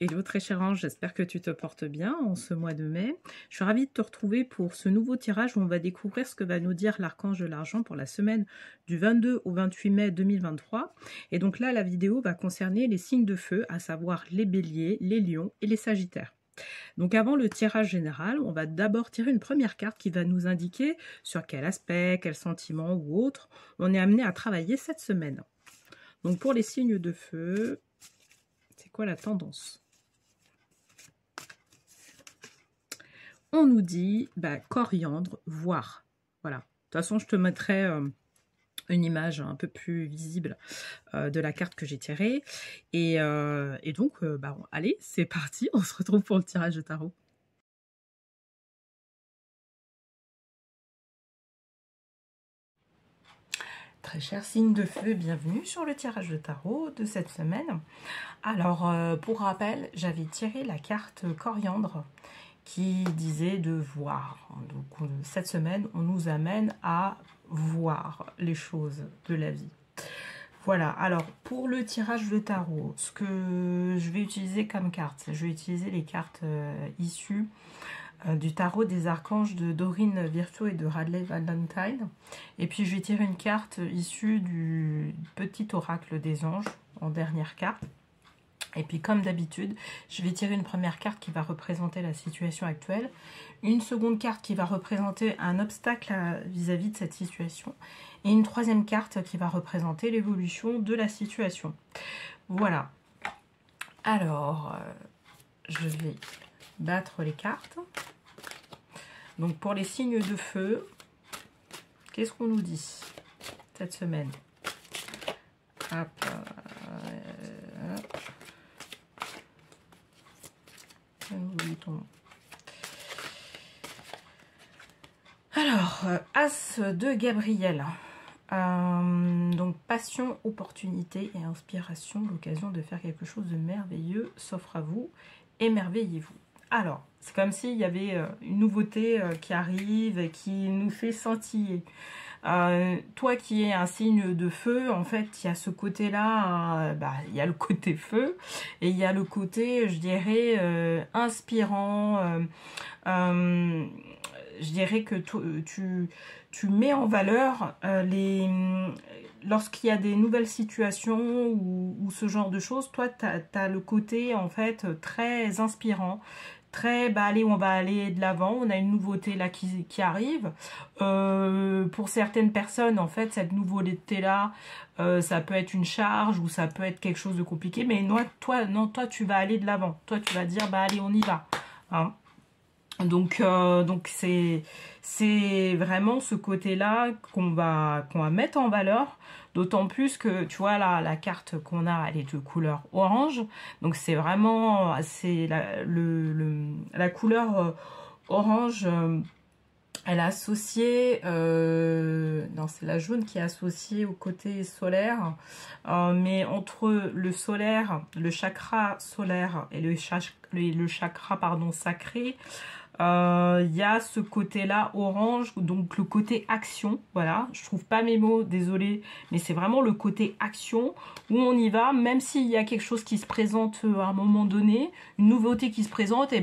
Hello très cher ange, j'espère que tu te portes bien en ce mois de mai. Je suis ravie de te retrouver pour ce nouveau tirage où on va découvrir ce que va nous dire l'archange de l'argent pour la semaine du 22 au 28 mai 2023. Et donc là, la vidéo va concerner les signes de feu, à savoir les béliers, les lions et les sagittaires. Donc avant le tirage général, on va d'abord tirer une première carte qui va nous indiquer sur quel aspect, quel sentiment ou autre on est amené à travailler cette semaine. Donc pour les signes de feu, c'est quoi la tendance ? On nous dit coriandre, voir. Voilà. De toute façon, je te mettrai une image un peu plus visible de la carte que j'ai tirée. Et donc, allez, c'est parti. On se retrouve pour le tirage de tarot. Très cher signe de feu, bienvenue sur le tirage de tarot de cette semaine. Alors, pour rappel, j'avais tiré la carte coriandre qui disait de voir. Donc, cette semaine, on nous amène à voir les choses de la vie. Voilà, alors pour le tirage de tarot, ce que je vais utiliser comme carte, je vais utiliser les cartes issues du tarot des archanges de Doreen Virtue et de Radleigh Valentine. Et puis je vais tirer une carte issue du petit oracle des anges en dernière carte. Et puis comme d'habitude, je vais tirer une première carte qui va représenter la situation actuelle, une seconde carte qui va représenter un obstacle vis-à-vis de cette situation, et une troisième carte qui va représenter l'évolution de la situation. Voilà. Alors, je vais battre les cartes. Donc pour les signes de feu, qu'est-ce qu'on nous dit cette semaine? Hop, alors, As de Gabriel. Donc, passion, opportunité et inspiration, l'occasion de faire quelque chose de merveilleux s'offre à vous, émerveillez-vous. Alors, c'est comme s'il y avait une nouveauté qui arrive et qui nous fait scintiller. Toi qui es un signe de feu, en fait, il y a ce côté-là, il y a le côté feu, et il y a le côté, je dirais, inspirant. Je dirais que tu mets en valeur lorsqu'il y a des nouvelles situations ou ce genre de choses, toi, tu as le côté, en fait, très inspirant. Allez, on va aller de l'avant, on a une nouveauté là qui arrive. Pour certaines personnes, en fait, cette nouveauté-là, ça peut être une charge ou ça peut être quelque chose de compliqué, mais toi, tu vas aller de l'avant. Toi, tu vas dire, allez, on y va. Hein. Donc c'est vraiment ce côté-là qu'on va mettre en valeur, d'autant plus que tu vois la carte qu'on a, elle est de couleur orange, donc c'est vraiment la couleur orange. Elle est associée, non c'est la jaune qui est associée au côté solaire, mais entre le solaire, le chakra solaire et le chakra sacré, il y a ce côté-là orange, donc le côté action, voilà, je trouve pas mes mots, désolée, mais c'est vraiment le côté action où on y va, même s'il y a quelque chose qui se présente à un moment donné, une nouveauté qui se présente, et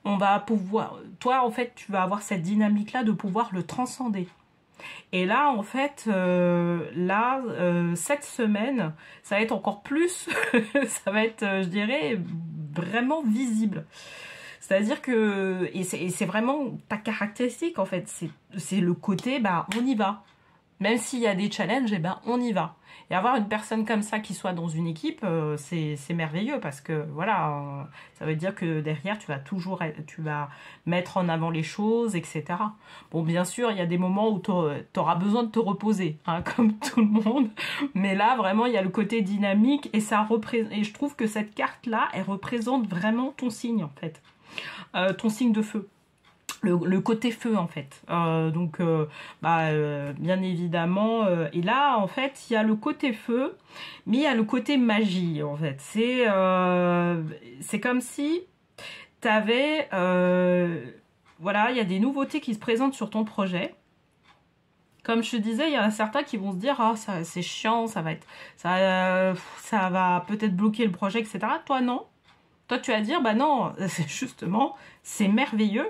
on va pouvoir, toi en fait, tu vas avoir cette dynamique-là de pouvoir le transcender. Et là, en fait, cette semaine, ça va être encore plus, ça va être, je dirais, vraiment visible. C'est-à-dire que, et c'est vraiment ta caractéristique en fait, c'est le côté, on y va. Même s'il y a des challenges, on y va. Et avoir une personne comme ça qui soit dans une équipe, c'est merveilleux parce que voilà, ça veut dire que derrière tu vas mettre en avant les choses, etc. Bon, bien sûr, il y a des moments où tu auras besoin de te reposer, hein, comme tout le monde. Mais là, vraiment, il y a le côté dynamique et et je trouve que cette carte-là, elle représente vraiment ton signe en fait. Ton signe de feu. Le côté feu en fait. Bien évidemment. Et là en fait il y a le côté feu, mais il y a le côté magie en fait. C'est comme si tu avais... voilà, il y a des nouveautés qui se présentent sur ton projet. Comme je te disais, il y en a certains qui vont se dire ah c'est chiant, ça va peut-être bloquer le projet, etc. Toi non. Toi, tu vas dire, bah non, justement, c'est merveilleux.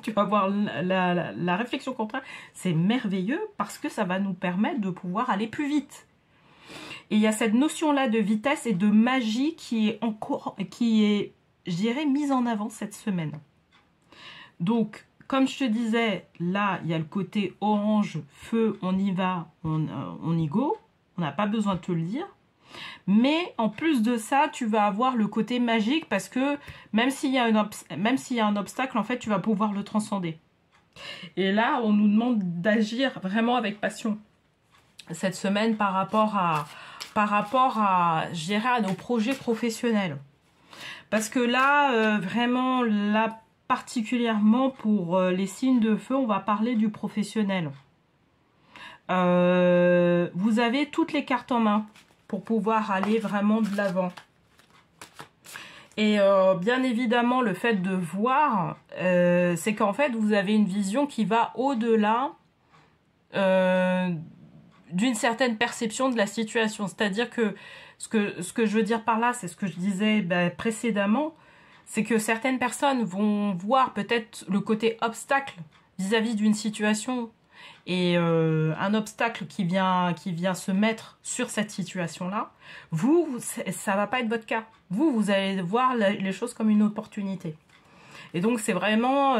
Tu vas avoir la réflexion contraire. C'est merveilleux parce que ça va nous permettre de pouvoir aller plus vite. Et il y a cette notion-là de vitesse et de magie qui est, je dirais, mise en avant cette semaine. Donc, comme je te disais, là, il y a le côté orange, feu, on y va, on y go. On n'a pas besoin de te le dire. Mais en plus de ça, tu vas avoir le côté magique parce que même s'il y a un obstacle, en fait, tu vas pouvoir le transcender. Et là, on nous demande d'agir vraiment avec passion cette semaine par rapport à, je dirais, à nos projets professionnels. Parce que là, vraiment, là, particulièrement pour les signes de feu, on va parler du professionnel. Vous avez toutes les cartes en main pour pouvoir aller vraiment de l'avant. Et bien évidemment, le fait de voir, c'est qu'en fait, vous avez une vision qui va au-delà d'une certaine perception de la situation. C'est-à-dire que ce que je veux dire par là, c'est ce que je disais précédemment, c'est que certaines personnes vont voir peut-être le côté obstacle vis-à-vis d'une situation et un obstacle qui vient se mettre sur cette situation-là. Vous, ça va pas être votre cas. Vous allez voir les choses comme une opportunité. Et donc, c'est vraiment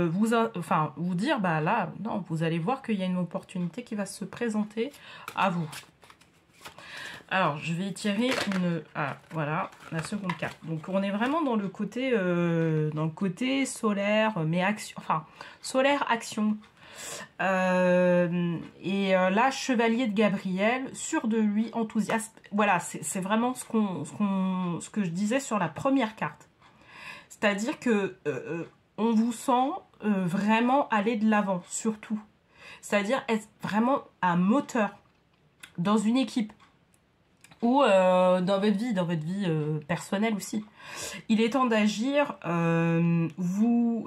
vous dire, bah là, non, vous allez voir qu'il y a une opportunité qui va se présenter à vous. Alors, je vais tirer voilà, la seconde carte. Donc, on est vraiment dans le côté solaire, mais action, enfin, solaire action. Là, chevalier de Gabriel, sûr de lui, enthousiaste. Voilà, c'est vraiment ce que je disais sur la première carte. C'est-à-dire que on vous sent vraiment aller de l'avant, surtout. C'est-à-dire être vraiment un moteur dans une équipe ou dans votre vie personnelle aussi. Il est temps d'agir, vous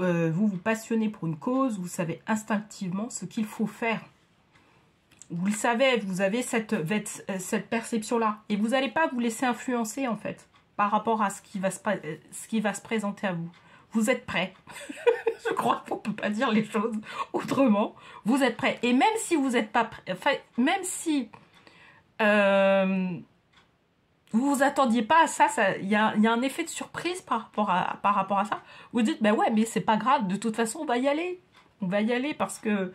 passionnez pour une cause, vous savez instinctivement ce qu'il faut faire. Vous le savez, vous avez cette perception-là. Et vous n'allez pas vous laisser influencer, en fait, par rapport à ce qui va se présenter à vous. Vous êtes prêts. Je crois qu'on ne peut pas dire les choses autrement. Vous êtes prêts. Et même si vous n'êtes pas prêts, enfin, même si vous vous attendiez pas à ça, il y a un effet de surprise par rapport à ça. Vous dites, ben ouais, mais c'est pas grave, de toute façon, on va y aller. On va y aller parce que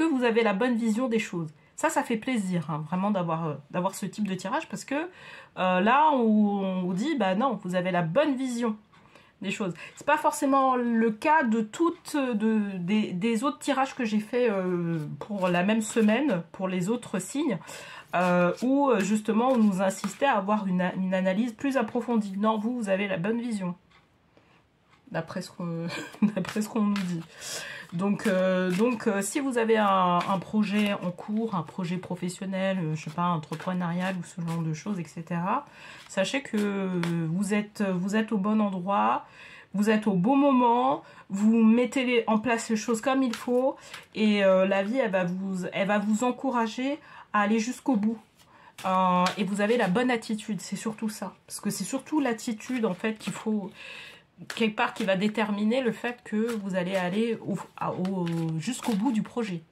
vous avez la bonne vision des choses. Ça fait plaisir, hein, vraiment, d'avoir ce type de tirage, parce que là, on vous dit, bah non, vous avez la bonne vision des choses. C'est pas forcément le cas de des autres tirages que j'ai fait pour la même semaine, pour les autres signes, où justement on nous insistait à avoir une analyse plus approfondie. Non, vous avez la bonne vision, d'après ce qu'on nous dit. Donc, si vous avez un projet en cours, un projet professionnel, je sais pas, entrepreneurial ou ce genre de choses, etc., sachez que vous êtes au bon endroit, vous êtes au bon moment, vous mettez en place les choses comme il faut, et la vie, elle va vous encourager à aller jusqu'au bout. Et vous avez la bonne attitude, c'est surtout ça. Parce que c'est surtout l'attitude, en fait, qu'il faut... quelque part qui va déterminer le fait que vous allez aller jusqu'au bout du projet.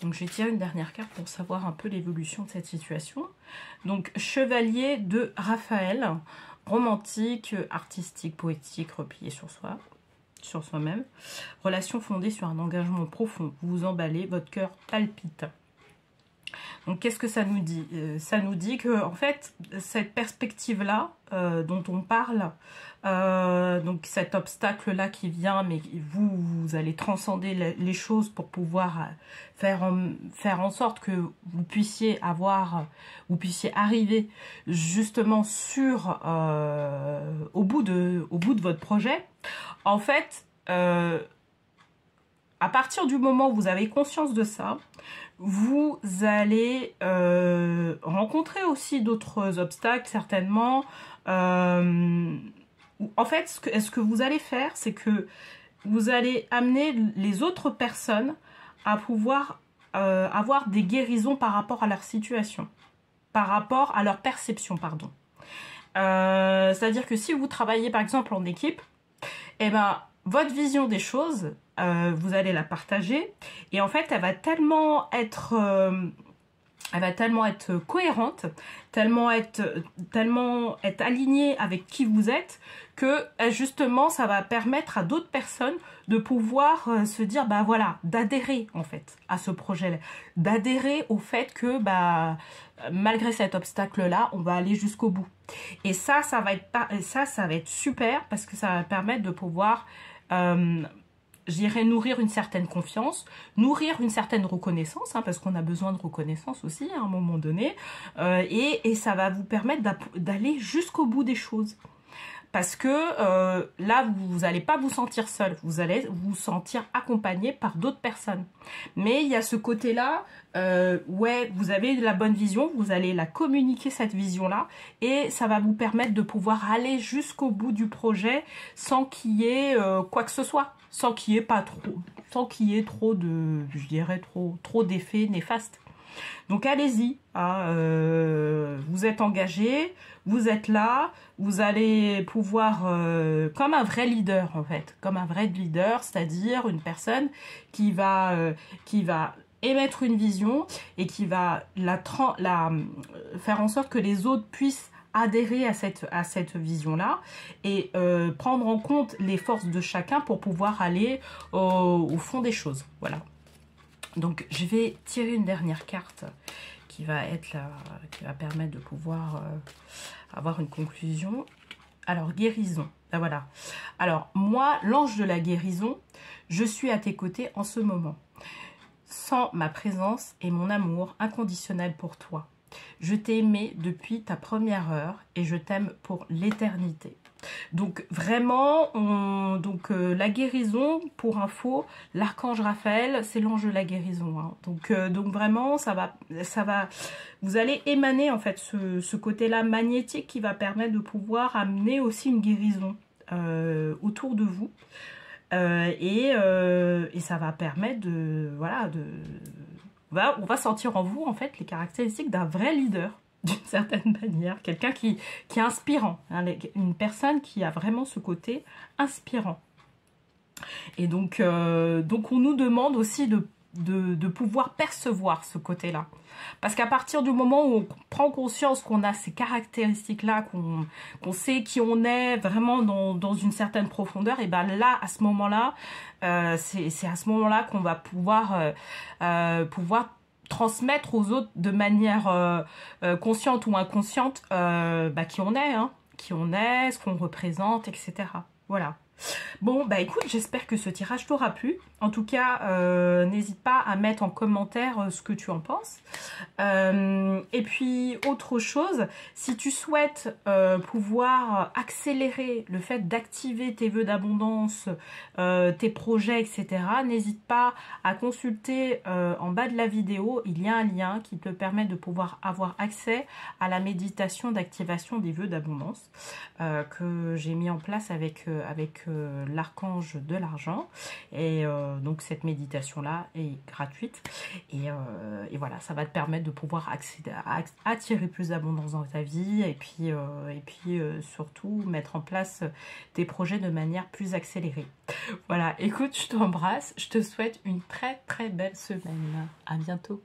Donc je vais tirer une dernière carte pour savoir un peu l'évolution de cette situation. Donc chevalier de Raphaël, romantique, artistique, poétique, replié sur soi, sur soi-même. Relation fondée sur un engagement profond. Vous vous emballez, votre cœur palpite. Donc, qu'est-ce que ça nous dit? Ça nous dit que, en fait, cette perspective-là dont on parle, donc cet obstacle-là qui vient, mais vous allez transcender les choses pour pouvoir faire en sorte que vous puissiez arriver justement au bout de votre projet. En fait, à partir du moment où vous avez conscience de ça, vous allez rencontrer aussi d'autres obstacles, certainement. En fait, ce que vous allez faire, c'est que vous allez amener les autres personnes à pouvoir avoir des guérisons par rapport à leur situation, par rapport à leur perception, pardon. C'est-à-dire que si vous travaillez par exemple en équipe, eh ben, votre vision des choses, vous allez la partager. Et en fait, elle va tellement être cohérente, tellement être alignée avec qui vous êtes, que justement ça va permettre à d'autres personnes de pouvoir se dire bah voilà, d'adhérer en fait à ce projet-là, d'adhérer au fait que bah malgré cet obstacle-là, on va aller jusqu'au bout. Et ça va être super parce que ça va permettre de pouvoir je dirais nourrir une certaine confiance, nourrir une certaine reconnaissance, hein, parce qu'on a besoin de reconnaissance aussi à un moment donné, et ça va vous permettre d'aller jusqu'au bout des choses. Parce que là, vous n'allez pas vous sentir seul, vous allez vous sentir accompagné par d'autres personnes. Mais il y a ce côté-là, ouais, vous avez la bonne vision, vous allez la communiquer cette vision-là, et ça va vous permettre de pouvoir aller jusqu'au bout du projet sans qu'il y ait quoi que ce soit, sans qu'il y ait trop de, je dirais trop d'effets néfastes. Donc allez-y, hein, vous êtes engagé, vous êtes là, vous allez pouvoir, comme un vrai leader en fait, comme un vrai leader, c'est-à-dire une personne qui va émettre une vision et qui va faire en sorte que les autres puissent adhérer à cette vision-là et prendre en compte les forces de chacun pour pouvoir aller au fond des choses. Voilà. Donc je vais tirer une dernière carte qui va permettre de pouvoir avoir une conclusion. Alors guérison, ah, voilà. Alors moi, l'ange de la guérison, je suis à tes côtés en ce moment. Sans ma présence et mon amour inconditionnel pour toi. Je t'ai aimé depuis ta première heure et je t'aime pour l'éternité. Donc vraiment, la guérison, pour info, l'archange Raphaël, c'est l'ange de la guérison. Hein. Donc vraiment, ça va, vous allez émaner en fait ce côté-là magnétique qui va permettre de pouvoir amener aussi une guérison autour de vous. Et ça va permettre on va sentir en vous en fait les caractéristiques d'un vrai leader d'une certaine manière, quelqu'un qui est inspirant, hein, une personne qui a vraiment ce côté inspirant. Et donc on nous demande aussi de pouvoir percevoir ce côté-là. Parce qu'à partir du moment où on prend conscience qu'on a ces caractéristiques-là, qu'on sait qui on est vraiment dans une certaine profondeur, et ben là, à ce moment-là, c'est à ce moment-là qu'on va pouvoir transmettre aux autres de manière consciente ou inconsciente qui on est, hein, qui on est, ce qu'on représente, etc. Voilà. Bon, bah écoute, j'espère que ce tirage t'aura plu. En tout cas, n'hésite pas à mettre en commentaire ce que tu en penses. Et puis, autre chose, si tu souhaites pouvoir accélérer le fait d'activer tes vœux d'abondance, tes projets, etc., n'hésite pas à consulter en bas de la vidéo. Il y a un lien qui te permet de pouvoir avoir accès à la méditation d'activation des vœux d'abondance que j'ai mis en place avec l'archange de l'argent. Et donc cette méditation là est gratuite et voilà, ça va te permettre de pouvoir accéder à attirer plus d'abondance dans ta vie et puis surtout mettre en place tes projets de manière plus accélérée. Voilà, écoute, je t'embrasse, je te souhaite une très très belle semaine. À bientôt.